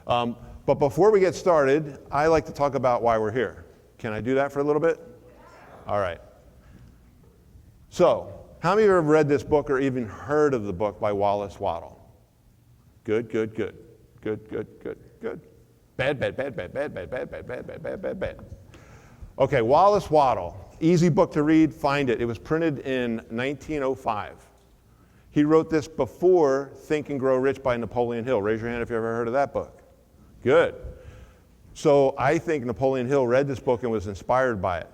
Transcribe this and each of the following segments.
But before we get started, I like to talk about why we're here. Can I do that for a little bit? All right. So, how many of you have read this book or even heard of the book by Wallace Waddle? Good, good, good. Good, good, good, good. Bad, bad, bad, bad, bad, bad, bad, bad, bad, bad, bad, bad, bad. Okay, Wallace Waddle. Easy book to read, find it. It was printed in 1905. He wrote this before Think and Grow Rich by Napoleon Hill. Raise your hand if you ever heard of that book. Good. So I think Napoleon Hill read this book and was inspired by it.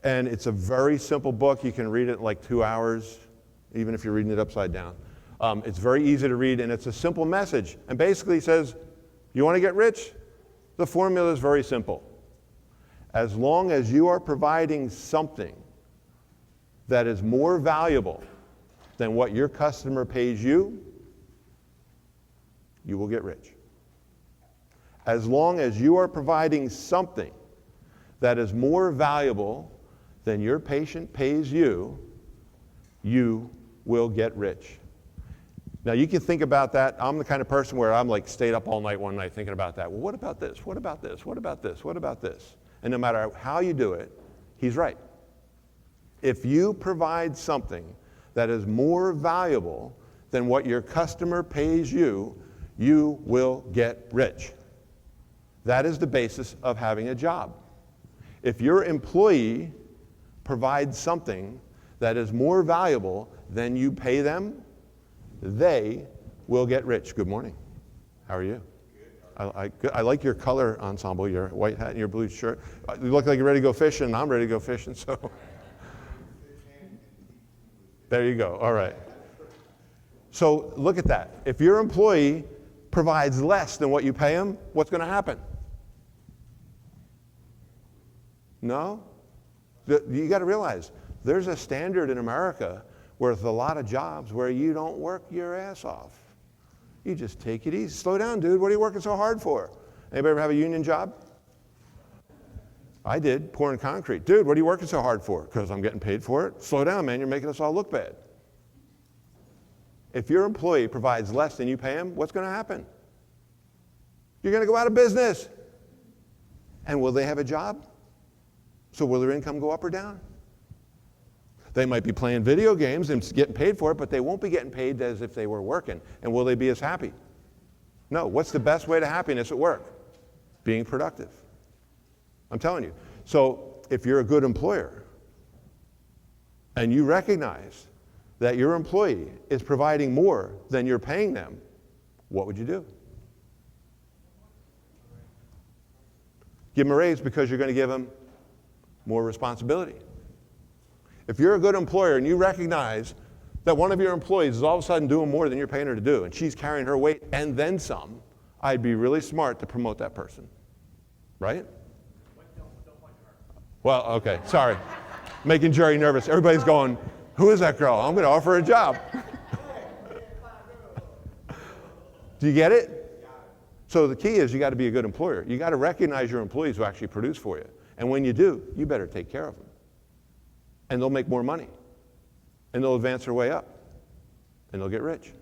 And it's a very simple book. You can read it in like 2 hours, even if you're reading it upside down. It's very easy to read, and it's a simple message. And basically he says, you want to get rich? The formula is very simple. As long as you are providing something that is more valuable than what your customer pays you, you will get rich. As long as you are providing something that is more valuable than your patient pays you, you will get rich. Now you can think about that. I'm the kind of person where I'm like stayed up all night one night thinking about that. Well, what about this? What about this? What about this? What about this? And no matter how you do it, he's right. If you provide something that is more valuable than what your customer pays you, you will get rich. That is the basis of having a job. If your employee provides something that is more valuable than you pay them, they will get rich. Good morning. How are you? I like your color ensemble, your white hat and your blue shirt. You look like you're ready to go fishing, and I'm ready to go fishing, so. There you go, all right. So look at that. If your employee provides less than what you pay him, what's going to happen? No? You got to realize, there's a standard in America where there's a lot of jobs where you don't work your ass off. You just take it easy. Slow down, dude. What are you working so hard for? Anybody ever have a union job? I did, pouring concrete. Dude, what are you working so hard for? Because I'm getting paid for it. Slow down, man. You're making us all look bad. If your employee provides less than you pay him, what's going to happen? You're going to go out of business. And will they have a job? So will their income go up or down? They might be playing video games and getting paid for it, but they won't be getting paid as if they were working. And will they be as happy? No. What's the best way to happiness at work? Being productive. I'm telling you. So if you're a good employer and you recognize that your employee is providing more than you're paying them, what would you do? Give them a raise because you're going to give them more responsibility. If you're a good employer and you recognize that one of your employees is all of a sudden doing more than you're paying her to do, and she's carrying her weight and then some, I'd be really smart to promote that person. Right? Well, okay, sorry. Making Jerry nervous. Everybody's going, who is that girl? I'm going to offer her a job. Do you get it? So the key is you got to be a good employer. You got to recognize your employees who actually produce for you. And when you do, you better take care of them. And they'll make more money. And they'll advance their way up. And they'll get rich.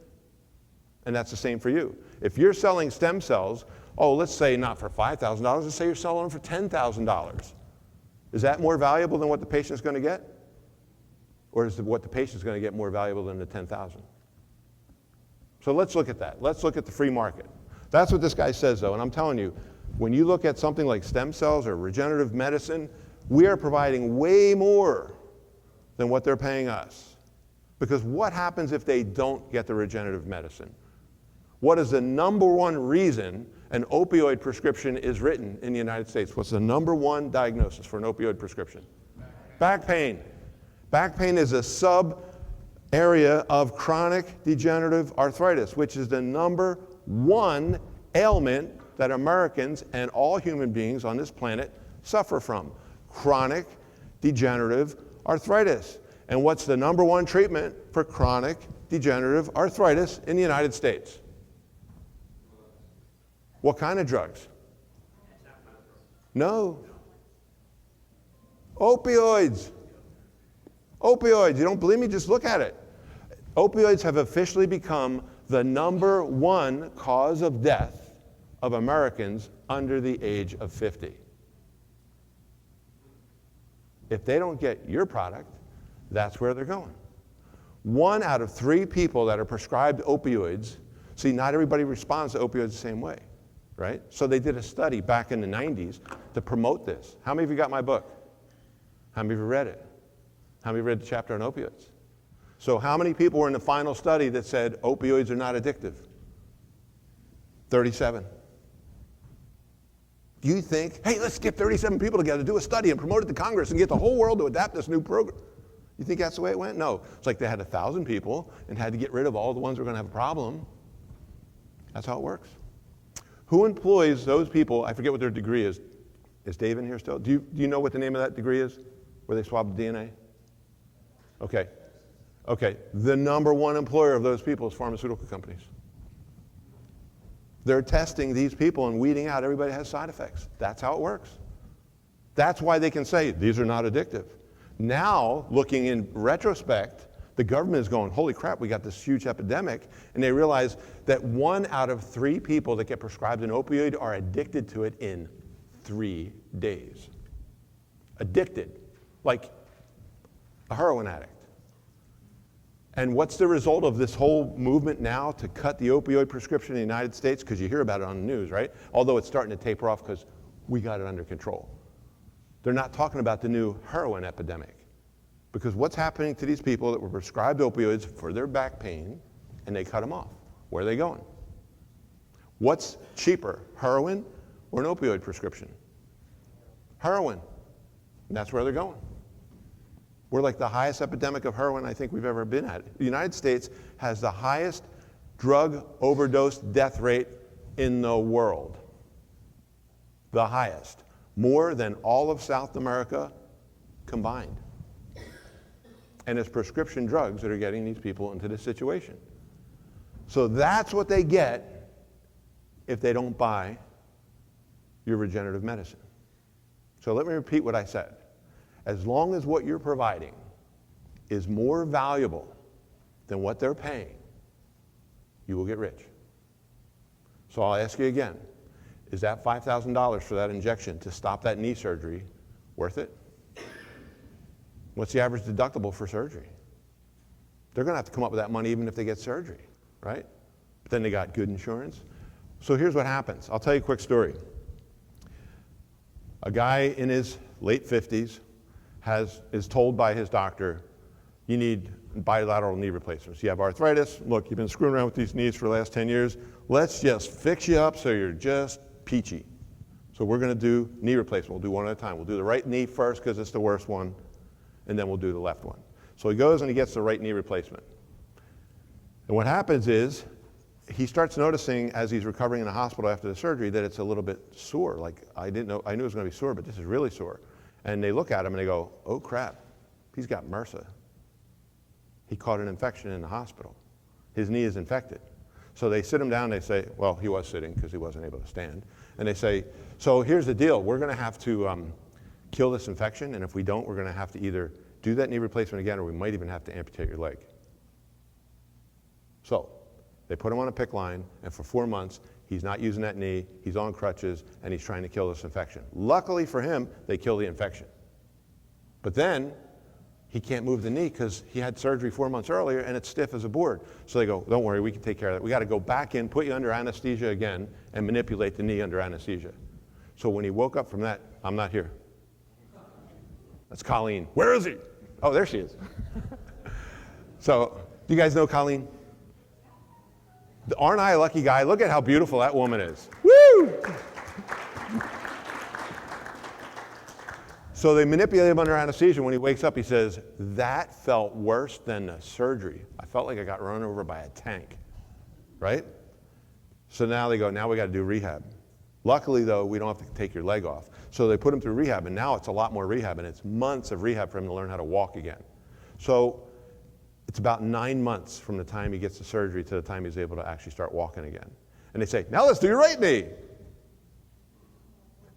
And that's the same for you. If you're selling stem cells, let's say not for $5,000, let's say you're selling them for $10,000. Is that more valuable than what the patient's going to get? Or is what the patient's going to get more valuable than the $10,000? So let's look at that. Let's look at the free market. That's what this guy says, though. And I'm telling you, when you look at something like stem cells or regenerative medicine, we are providing way more than what they're paying us. Because what happens if they don't get the regenerative medicine? What is the number one reason an opioid prescription is written in the United States? What's the number one diagnosis for an opioid prescription? Back pain. Back pain is a sub-area of chronic degenerative arthritis, which is the number one ailment that Americans and all human beings on this planet suffer from. Chronic degenerative arthritis. And what's the number one treatment for chronic degenerative arthritis in the United States? What kind of drugs? No. Opioids. Opioids. You don't believe me? Just look at it. Opioids have officially become the number one cause of death of Americans under the age of 50. If they don't get your product, that's where they're going. 1 out of 3 people that are prescribed opioids, see, not everybody responds to opioids the same way, right? So they did a study back in the 90s to promote this. How many of you got my book? How many of you read it? How many read the chapter on opioids? So how many people were in the final study that said opioids are not addictive? 37. Do you think, hey, let's get 37 people together, do a study and promote it to Congress and get the whole world to adapt this new program? You think that's the way it went? No. It's like they had 1,000 people and had to get rid of all the ones who were going to have a problem. That's how it works. Who employs those people? I forget what their degree is. Is Dave in here still? Do you know what the name of that degree is? Where they swab the DNA? Okay. Okay. The number one employer of those people is pharmaceutical companies. They're testing these people and weeding out everybody that has side effects. That's how it works. That's why they can say these are not addictive. Now, looking in retrospect, the government is going, holy crap, we got this huge epidemic, and they realize that 1 out of 3 people that get prescribed an opioid are addicted to it in 3 days. Addicted, like a heroin addict. And what's the result of this whole movement now to cut the opioid prescription in the United States? Because you hear about it on the news, right? Although it's starting to taper off because we got it under control. They're not talking about the new heroin epidemic. Because what's happening to these people that were prescribed opioids for their back pain, and they cut them off? Where are they going? What's cheaper, heroin or an opioid prescription? Heroin. And that's where they're going. We're like the highest epidemic of heroin I think we've ever been at. The United States has the highest drug overdose death rate in the world. The highest. More than all of South America combined. And it's prescription drugs that are getting these people into this situation. So that's what they get if they don't buy your regenerative medicine. So let me repeat what I said. As long as what you're providing is more valuable than what they're paying, you will get rich. So I'll ask you again, is that $5,000 for that injection to stop that knee surgery worth it? What's the average deductible for surgery? They're going to have to come up with that money even if they get surgery, right? But then they got good insurance. So here's what happens. I'll tell you a quick story. A guy in his late 50s is told by his doctor, you need bilateral knee replacements. You have arthritis. Look, you've been screwing around with these knees for the last 10 years. Let's just fix you up so you're just peachy. So we're going to do knee replacement. We'll do one at a time. We'll do the right knee first because it's the worst one, and then we'll do the left one. So he goes and he gets the right knee replacement. And what happens is he starts noticing as he's recovering in the hospital after the surgery that it's a little bit sore. Like I knew it was going to be sore, but this is really sore. And they look at him and they go, oh crap, he's got MRSA. He caught an infection in the hospital. His knee is infected. So they sit him down, they say, well, he was sitting because he wasn't able to stand. And they say, so here's the deal. We're going to have to kill this infection, and if we don't, we're going to have to either do that knee replacement again, or we might even have to amputate your leg. So they put him on a PICC line, and for 4 months, he's not using that knee, he's on crutches, and he's trying to kill this infection. Luckily for him, they kill the infection. But then, he can't move the knee because he had surgery 4 months earlier and it's stiff as a board. So they go, don't worry, we can take care of that. We got to go back in, put you under anesthesia again, and manipulate the knee under anesthesia. So when he woke up from that, I'm not here. That's Colleen. Where is he? Oh, there she is. So, do you guys know Colleen? Aren't I a lucky guy? Look at how beautiful that woman is. Woo! So they manipulate him under anesthesia. When he wakes up, he says, that felt worse than the surgery. I felt like I got run over by a tank, right? So now they go, now we got to do rehab. Luckily, though, we don't have to take your leg off. So they put him through rehab, and now it's a lot more rehab, and it's months of rehab for him to learn how to walk again. So it's about 9 months from the time he gets the surgery to the time he's able to actually start walking again. And they say, now let's do your right knee.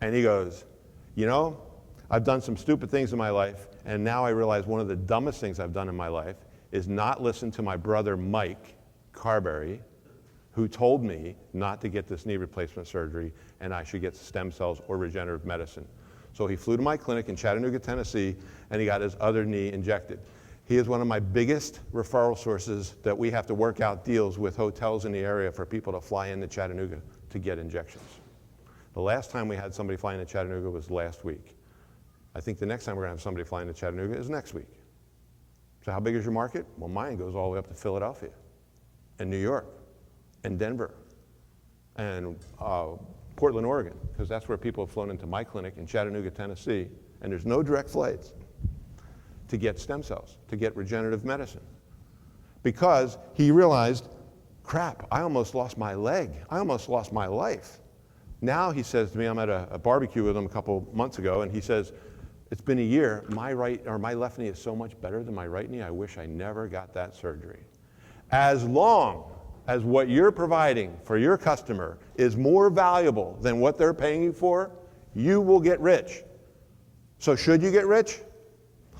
And he goes, you know, I've done some stupid things in my life, and now I realize one of the dumbest things I've done in my life is not listen to my brother Mike Carberry, who told me not to get this knee replacement surgery and I should get stem cells or regenerative medicine. So he flew to my clinic in Chattanooga, Tennessee, and he got his other knee injected. He is one of my biggest referral sources that we have to work out deals with hotels in the area for people to fly into Chattanooga to get injections. The last time we had somebody fly into Chattanooga was last week. I think the next time we're going to have somebody fly into Chattanooga is next week. So how big is your market? Well, mine goes all the way up to Philadelphia and New York and Denver and Portland, Oregon, because that's where people have flown into my clinic in Chattanooga, Tennessee, and there's no direct flights to get stem cells, to get regenerative medicine. Because he realized, crap, I almost lost my leg. I almost lost my life. Now he says to me, I'm at a barbecue with him a couple months ago, and he says, it's been a year, my left knee is so much better than my right knee, I wish I never got that surgery. As long as what you're providing for your customer is more valuable than what they're paying you for, you will get rich. So should you get rich?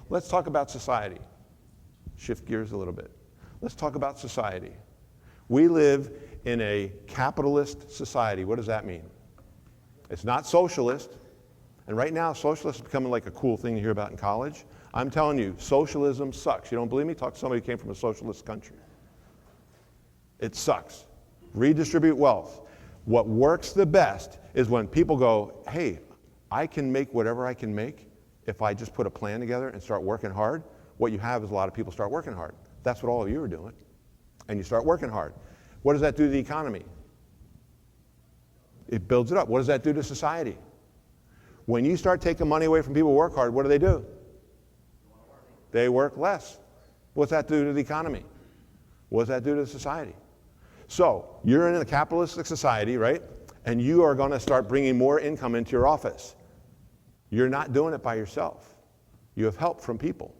Let's talk about society. Shift gears a little bit. Let's talk about society. We live in a capitalist society. What does that mean? It's not socialist. And right now, socialism is becoming like a cool thing to hear about in college. I'm telling you, socialism sucks. You don't believe me? Talk to somebody who came from a socialist country. It sucks. Redistribute wealth. What works the best is when people go, hey, I can make whatever I can make if I just put a plan together and start working hard. What you have is a lot of people start working hard. That's what all of you are doing. And you start working hard. What does that do to the economy? It builds it up. What does that do to society? When you start taking money away from people who work hard, what do? They work less. What's that do to the economy? What does that do to society? So, you're in a capitalistic society, right? And you are going to start bringing more income into your office. You're not doing it by yourself. You have help from people.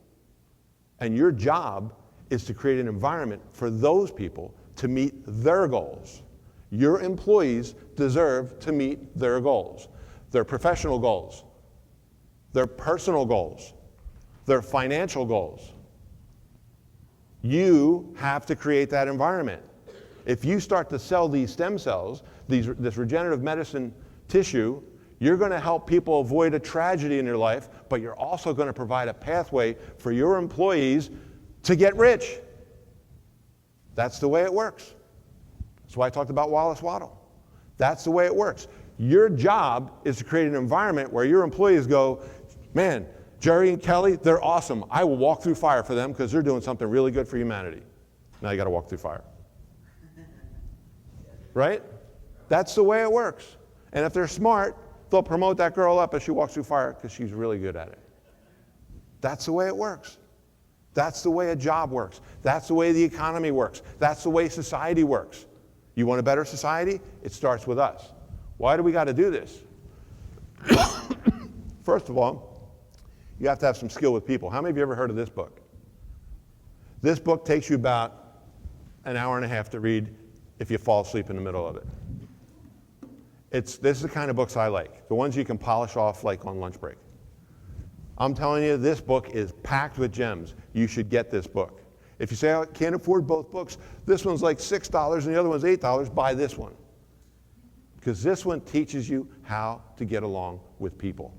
And your job is to create an environment for those people to meet their goals. Your employees deserve to meet their goals. Their professional goals, their personal goals, their financial goals. You have to create that environment. If you start to sell these stem cells, this regenerative medicine tissue, you're going to help people avoid a tragedy in their life, but you're also going to provide a pathway for your employees to get rich. That's the way it works. That's why I talked about Wallace Waddle. That's the way it works. Your job is to create an environment where your employees go, man, Jerry and Kelly, they're awesome. I will walk through fire for them because they're doing something really good for humanity. Now you got to walk through fire. Right? That's the way it works. And if they're smart, they'll promote that girl up as she walks through fire because she's really good at it. That's the way it works. That's the way a job works. That's the way the economy works. That's the way society works. You want a better society? It starts with us. Why do we got to do this? First of all, you have to have some skill with people. How many of you ever heard of this book? This book takes you about an hour and a half to read if you fall asleep in the middle of it. This is the kind of books I like, the ones you can polish off like on lunch break. I'm telling you, this book is packed with gems. You should get this book. If you say, I can't afford both books, this one's like $6 and the other one's $8, buy this one. Because this one teaches you how to get along with people.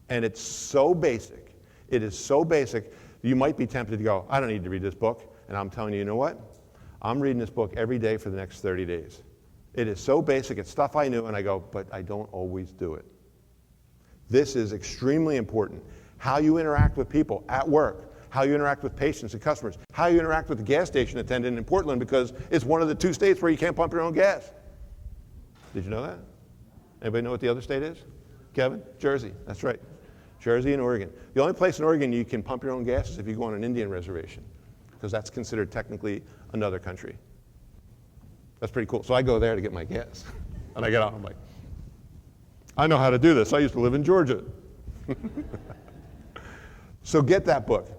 And it's so basic. It is so basic, you might be tempted to go, I don't need to read this book. And I'm telling you, you know what? I'm reading this book every day for the next 30 days. It is so basic, it's stuff I knew, and I go, but I don't always do it. This is extremely important. How you interact with people at work, how you interact with patients and customers, how you interact with the gas station attendant in Portland, because it's one of the 2 states where you can't pump your own gas. Did you know that? Anybody know what the other state is? Kevin? Jersey. That's right. Jersey and Oregon. The only place in Oregon you can pump your own gas is if you go on an Indian reservation, because that's considered technically another country. That's pretty cool. So I go there to get my gas. And I get out, I'm like, I know how to do this. I used to live in Georgia. So get that book.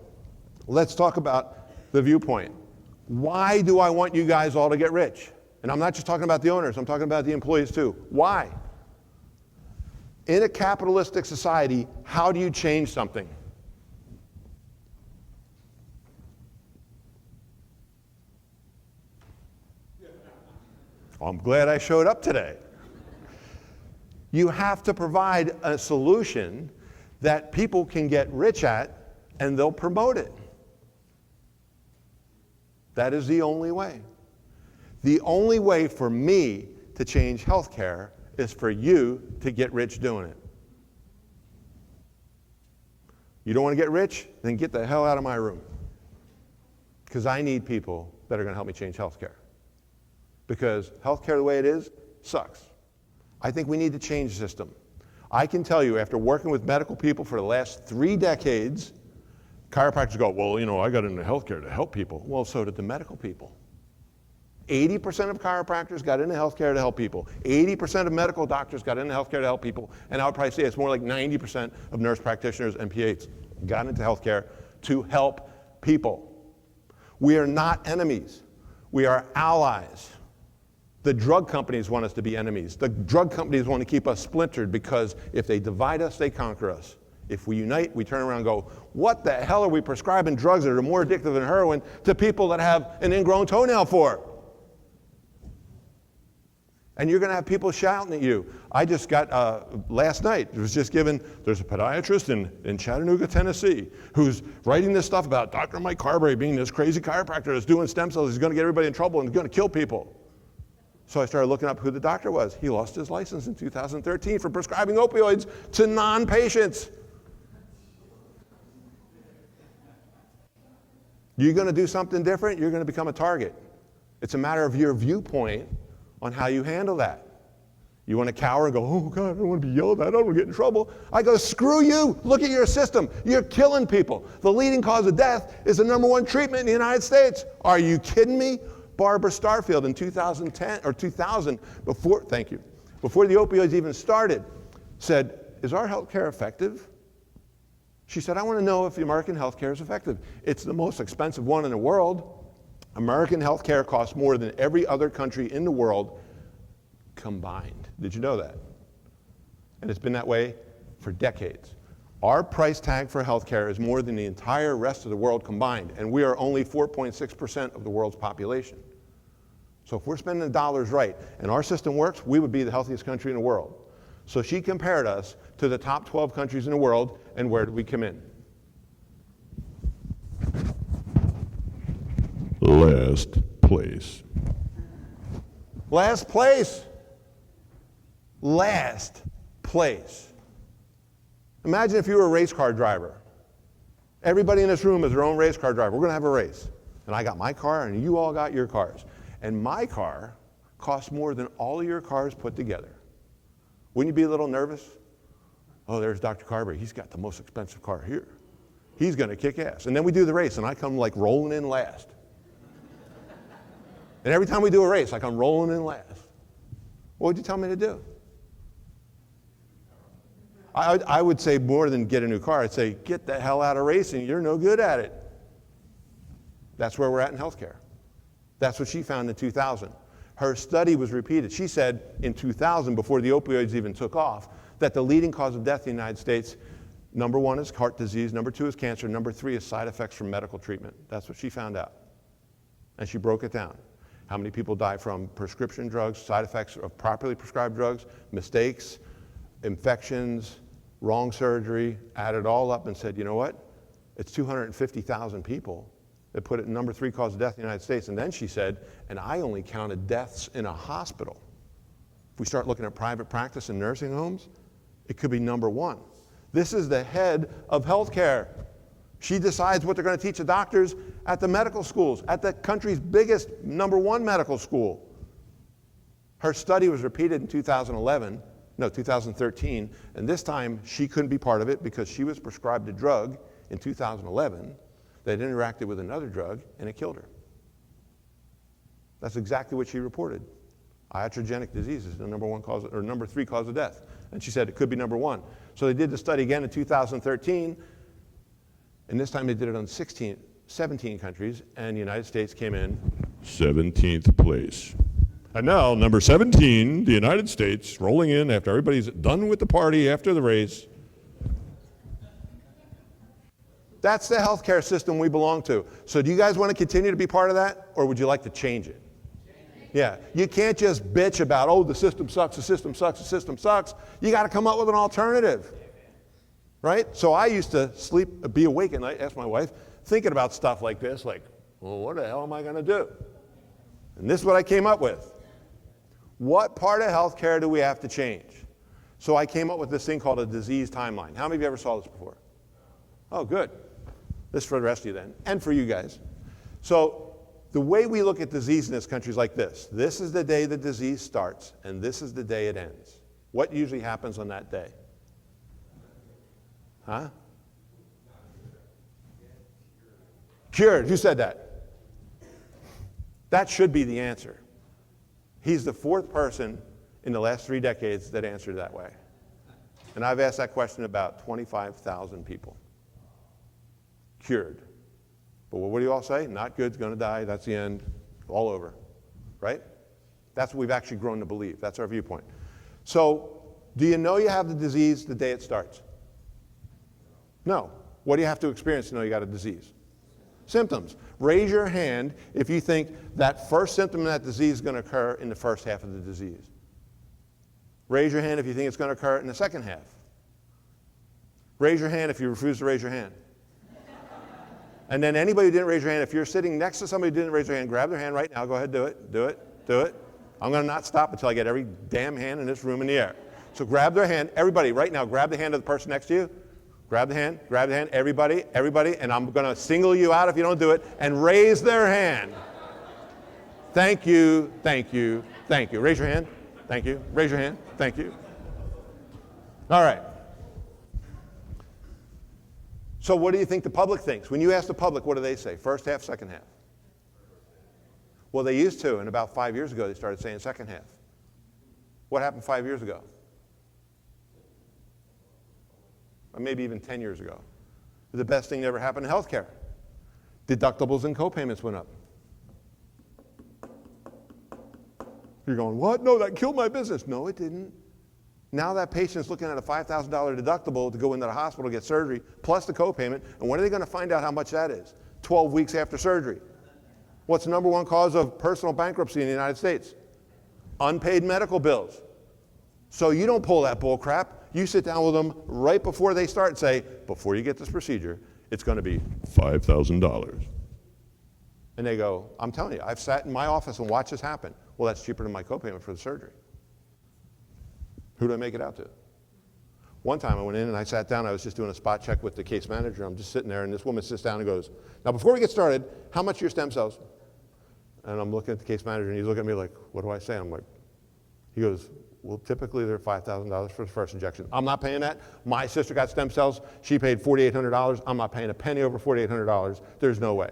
Let's talk about the viewpoint. Why do I want you guys all to get rich? And I'm not just talking about the owners, I'm talking about the employees too. Why? In a capitalistic society, how do you change something? I'm glad I showed up today. You have to provide a solution that people can get rich at, and they'll promote it. That is the only way. The only way for me to change healthcare is for you to get rich doing it. You don't want to get rich? Then get the hell out of my room. Because I need people that are going to help me change healthcare. Because healthcare the way it is sucks. I think we need to change the system. I can tell you, after working with medical people for the last 3 decades, chiropractors go, well, you know, I got into healthcare to help people. Well, so did the medical people. 80% of chiropractors got into healthcare to help people. 80% of medical doctors got into healthcare to help people. And I would probably say it's more like 90% of nurse practitioners and PAs got into healthcare to help people. We are not enemies. We are allies. The drug companies want us to be enemies. The drug companies want to keep us splintered because if they divide us, they conquer us. If we unite, we turn around and go, what the hell are we prescribing drugs that are more addictive than heroin to people that have an ingrown toenail for? And you're going to have people shouting at you. I just got, last night, it was just given, there's a podiatrist in Chattanooga, Tennessee, who's writing this stuff about Dr. Mike Carberry being this crazy chiropractor that's doing stem cells. He's going to get everybody in trouble and he's going to kill people. So I started looking up who the doctor was. He lost his license in 2013 for prescribing opioids to non-patients. You're going to do something different, you're going to become a target. It's a matter of your viewpoint on how you handle that. You want to cower and go, oh God, I don't want to be yelled at, I don't want to get in trouble. I go, screw you, look at your system. You're killing people. The leading cause of death is the #1 treatment in the United States. Are you kidding me? Barbara Starfield in 2010, or 2000, before the opioids even started, said, is our healthcare effective? She said, I want to know if the American healthcare is effective. It's the most expensive one in the world. American healthcare costs more than every other country in the world combined. Did you know that? And it's been that way for decades. Our price tag for healthcare is more than the entire rest of the world combined, and we are only 4.6% of the world's population. So if we're spending the dollars right and our system works, we would be the healthiest country in the world. So she compared us to the top 12 countries in the world, and where did we come in? Last place. Last place. Last place. Imagine if you were a race car driver. Everybody in this room is their own race car driver. We're going to have a race. And I got my car, and you all got your cars. And my car costs more than all of your cars put together. Wouldn't you be a little nervous? Oh, there's Dr. Carberry. He's got the most expensive car here. He's going to kick ass. And then we do the race, and I come like rolling in last. And every time we do a race, I come rolling in last. What would you tell me to do? I would say more than get a new car. I'd say, get the hell out of racing. You're no good at it. That's where we're at in healthcare. That's what she found in 2000. Her study was repeated. She said in 2000, before the opioids even took off, that the leading cause of death in the United States, #1 is heart disease, #2 is cancer, #3 is side effects from medical treatment. That's what she found out. And she broke it down. How many people die from prescription drugs, side effects of properly prescribed drugs, mistakes, infections, wrong surgery, added it all up and said, you know what? It's 250,000 people that put it in #3 cause of death in the United States. And then she said, and I only counted deaths in a hospital. If we start looking at private practice and nursing homes, it could be #1. This is the head of healthcare. She decides what they're going to teach the doctors at the medical schools, at the country's biggest #1 medical school. Her study was repeated in 2013, and this time she couldn't be part of it because she was prescribed a drug in 2011 that interacted with another drug and it killed her. That's exactly what she reported. Iatrogenic disease is the #1 cause, or #3 cause of death. And she said it could be #1. So they did the study again in 2013, and this time they did it on 17 countries, and the United States came in 17th place. And now, number 17, the United States, rolling in after everybody's done with the party after the race. That's the healthcare system we belong to. So do you guys want to continue to be part of that, or would you like to change it? Yeah, you can't just bitch about, oh, the system sucks, the system sucks, the system sucks. You got to come up with an alternative, right? So I used to be awake at night, ask my wife, thinking about stuff like this, like, well, what the hell am I going to do? And this is what I came up with. What part of healthcare do we have to change? So I came up with this thing called a disease timeline. How many of you ever saw this before? Oh, good. This is for the rest of you then, and for you guys. So the way we look at disease in this country is like this. This is the day the disease starts, and this is the day it ends. What usually happens on that day? Huh? Cured. Who said that? That should be the answer. He's the fourth person in the last 3 decades that answered that way. And I've asked that question about 25,000 people. Cured. But what do you all say? Not good, going to die, that's the end, all over, right? That's what we've actually grown to believe. That's our viewpoint. So, do you know you have the disease the day it starts? No. What do you have to experience to know you got a disease? Symptoms. Raise your hand if you think that first symptom of that disease is going to occur in the first half of the disease. Raise your hand if you think it's going to occur in the second half. Raise your hand if you refuse to raise your hand. And then anybody who didn't raise your hand, if you're sitting next to somebody who didn't raise their hand, grab their hand right now. Go ahead, do it, do it, do it. I'm going to not stop until I get every damn hand in this room in the air. So grab their hand. Everybody, right now, grab the hand of the person next to you. Grab the hand, everybody, and I'm going to single you out if you don't do it, and raise their hand. Thank you, thank you, thank you. Raise your hand. Thank you. Raise your hand. Thank you. All right. So what do you think the public thinks? When you ask the public, what do they say? First half, second half? Well, they used to, and about 5 years ago, they started saying second half. What happened 5 years ago? Or maybe even 10 years ago. The best thing that ever happened in healthcare. Deductibles and co-payments went up. You're going, what? No, that killed my business. No, it didn't. Now that patient's looking at a $5,000 deductible to go into the hospital to get surgery, plus the co-payment, and when are they going to find out how much that is? 12 weeks after surgery. What's the number one cause of personal bankruptcy in the United States? Unpaid medical bills. So you don't pull that bull crap. You sit down with them right before they start and say, before you get this procedure, it's going to be $5,000. And they go, I'm telling you, I've sat in my office and watched this happen. Well, that's cheaper than my copayment for the surgery. Who do I make it out to? One time I went in and I sat down, I was just doing a spot check with the case manager. I'm just sitting there and this woman sits down and goes, now before we get started, how much are your stem cells? And I'm looking at the case manager and he's looking at me like, what do I say? I'm like, he goes, well, typically they're $5,000 for the first injection. I'm not paying that. My sister got stem cells. She paid $4,800. I'm not paying a penny over $4,800. There's no way.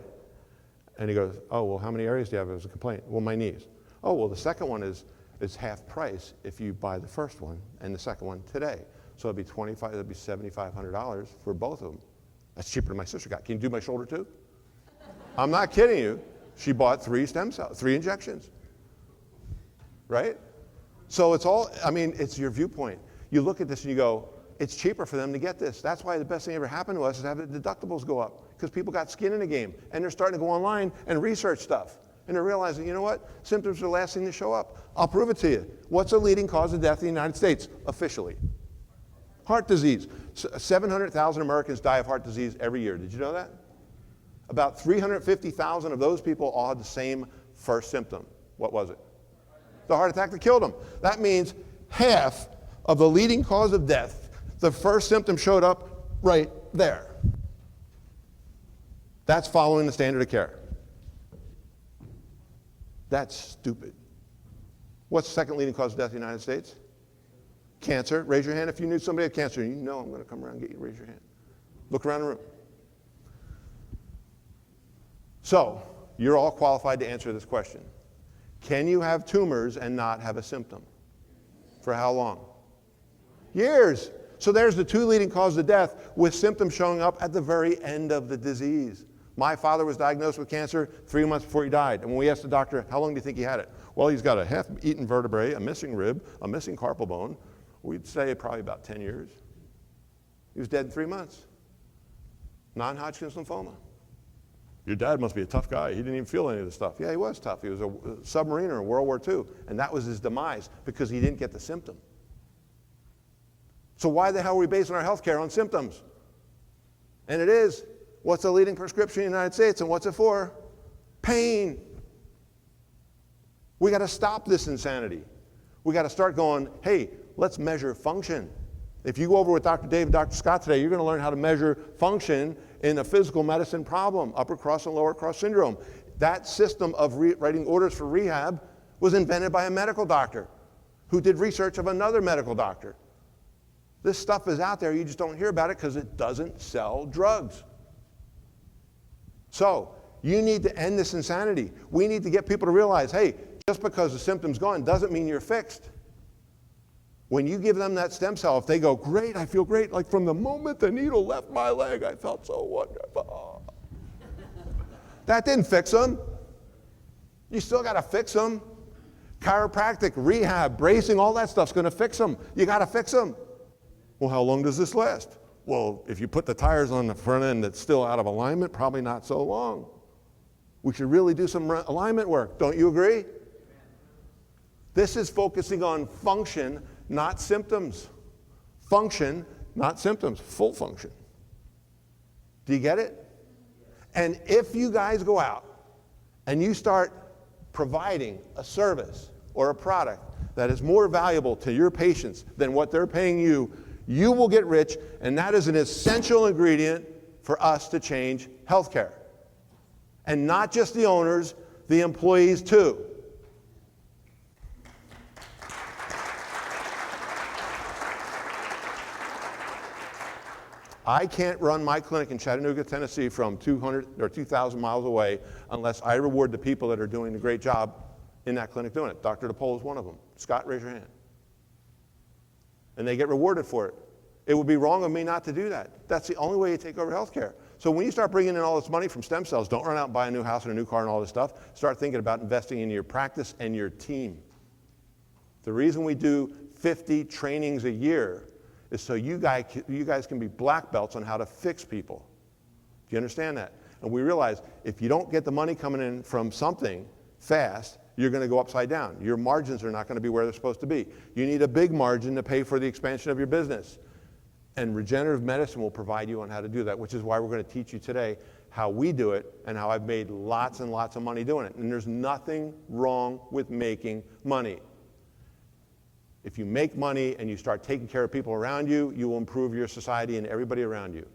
And he goes, oh, well, how many areas do you have as a complaint? Well, my knees. Oh, well, the second one is half price if you buy the first one and the second one today. So it'd be $7,500 for both of them. That's cheaper than my sister got. Can you do my shoulder too? I'm not kidding you. She bought 3 stem cells, 3 injections. Right? So it's all, I mean, it's your viewpoint. You look at this and you go, it's cheaper for them to get this. That's why the best thing ever happened to us is to have the deductibles go up, because people got skin in the game and they're starting to go online and research stuff. And they're realizing, you know what? Symptoms are the last thing to show up. I'll prove it to you. What's the leading cause of death in the United States, officially? Heart disease. 700,000 Americans die of heart disease every year. Did you know that? About 350,000 of those people all had the same first symptom. What was it? The heart attack that killed them. That means half of the leading cause of death, the first symptom showed up right there. That's following the standard of care. That's stupid. What's the second leading cause of death in the United States? Cancer. Raise your hand if you knew somebody had cancer. You know I'm going to come around and get you to raise your hand. Look around the room. So, you're all qualified to answer this question. Can you have tumors and not have a symptom? For how long? Years. So there's the 2 leading causes of death with symptoms showing up at the very end of the disease. My father was diagnosed with cancer 3 months before he died. And when we asked the doctor, how long do you think he had it? Well, he's got a half-eaten vertebrae, a missing rib, a missing carpal bone. We'd say probably about 10 years. He was dead in 3 months. Non-Hodgkin's lymphoma. Your dad must be a tough guy. He didn't even feel any of this stuff. Yeah, he was tough. He was a submariner in World War II, and that was his demise because he didn't get the symptom. So why the hell are we basing our health care on symptoms? And it is. What's the leading prescription in the United States, and what's it for? Pain. We got to stop this insanity. We got to start going, hey, let's measure function. If you go over with Dr. Dave and Dr. Scott today, you're going to learn how to measure function in a physical medicine problem, upper cross and lower cross syndrome. That system of writing orders for rehab was invented by a medical doctor who did research of another medical doctor. This stuff is out there, you just don't hear about it because it doesn't sell drugs. So, you need to end this insanity. We need to get people to realize, hey, just because the symptom's gone doesn't mean you're fixed. When you give them that stem cell, if they go, great, I feel great, like from the moment the needle left my leg, I felt so wonderful. That didn't fix them. You still got to fix them. Chiropractic, rehab, bracing, all that stuff's going to fix them. You got to fix them. Well, how long does this last? Well, if you put the tires on the front end that's still out of alignment, probably not so long. We should really do some alignment work. Don't you agree? This is focusing on function, not symptoms. Function, not symptoms. Full function. Do you get it? And if you guys go out and you start providing a service or a product that is more valuable to your patients than what they're paying you, you will get rich, and that is an essential ingredient for us to change healthcare. And not just the owners, the employees too. I can't run my clinic in Chattanooga, Tennessee from 200 or 2,000 miles away unless I reward the people that are doing the great job in that clinic doing it. Dr. DePaul is one of them. Scott, raise your hand. And they get rewarded for it. It would be wrong of me not to do that. That's the only way you take over healthcare. So when you start bringing in all this money from stem cells, don't run out and buy a new house and a new car and all this stuff. Start thinking about investing in your practice and your team. The reason we do 50 trainings a year is so you guys can be black belts on how to fix people. Do you understand that? And we realize if you don't get the money coming in from something fast, you're going to go upside down. Your margins are not going to be where they're supposed to be. You need a big margin to pay for the expansion of your business. And regenerative medicine will provide you on how to do that, which is why we're going to teach you today how we do it and how I've made lots and lots of money doing it. And there's nothing wrong with making money. If you make money and you start taking care of people around you, you will improve your society and everybody around you.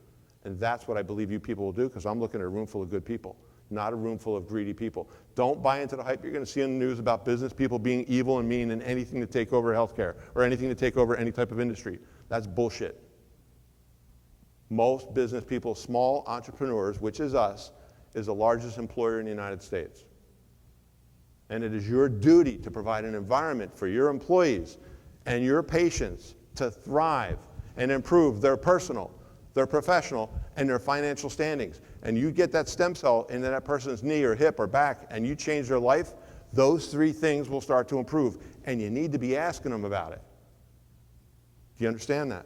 And that's what I believe you people will do, because I'm looking at a room full of good people, not a room full of greedy people. Don't buy into the hype you're going to see in the news about business people being evil and mean and anything to take over healthcare or anything to take over any type of industry. That's bullshit. Most business people, small entrepreneurs, which is us, is the largest employer in the United States. And it is your duty to provide an environment for your employees and your patients to thrive and improve their personal, their professional, and their financial standings. And you get that stem cell into that person's knee or hip or back and you change their life, those three things will start to improve. And you need to be asking them about it. Do you understand that?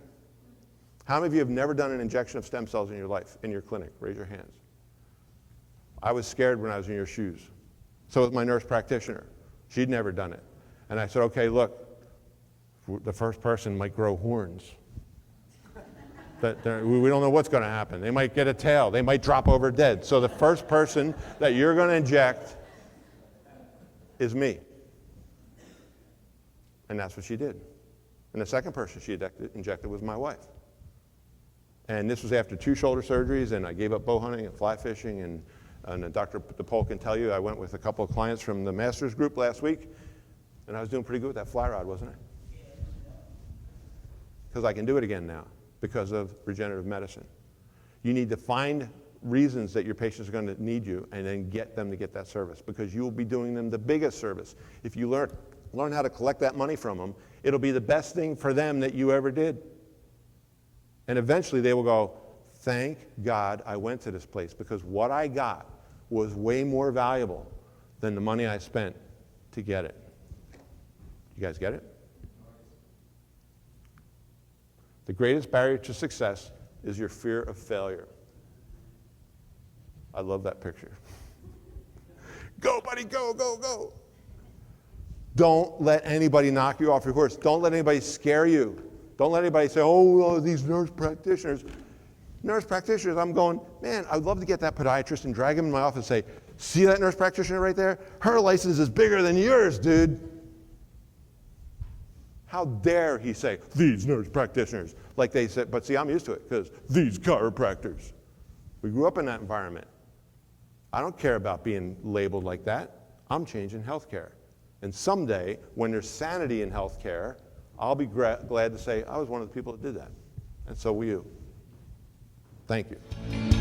How many of you have never done an injection of stem cells in your life, in your clinic? Raise your hands. I was scared when I was in your shoes. So was my nurse practitioner. She'd never done it. And I said, okay, look, the first person might grow horns. We don't know what's going to happen. They might get a tail. They might drop over dead. So the first person that you're going to inject is me. And that's what she did. And the second person she injected was my wife. And this was after 2 shoulder surgeries, and I gave up bow hunting and fly fishing, and Dr. DePaul can tell you, I went with a couple of clients from the Masters group last week, and I was doing pretty good with that fly rod, wasn't I? Because I can do it again now because of regenerative medicine. You need to find reasons that your patients are going to need you and then get them to get that service, because you will be doing them the biggest service. If you learn how to collect that money from them, it'll be the best thing for them that you ever did. And eventually they will go, thank God I went to this place, because what I got was way more valuable than the money I spent to get it. You guys get it? The greatest barrier to success is your fear of failure. I love that picture. Go, buddy, go, go, go. Don't let anybody knock you off your horse. Don't let anybody scare you. Don't let anybody say, oh, these nurse practitioners. Nurse practitioners, I'm going, man, I'd love to get that podiatrist and drag him in my office and say, see that nurse practitioner right there? Her license is bigger than yours, dude. How dare he say, these nurse practitioners? Like they said, but see, I'm used to it because these chiropractors. We grew up in that environment. I don't care about being labeled like that. I'm changing healthcare. And someday, when there's sanity in healthcare, I'll be glad to say I was one of the people that did that. And so will you. Thank you.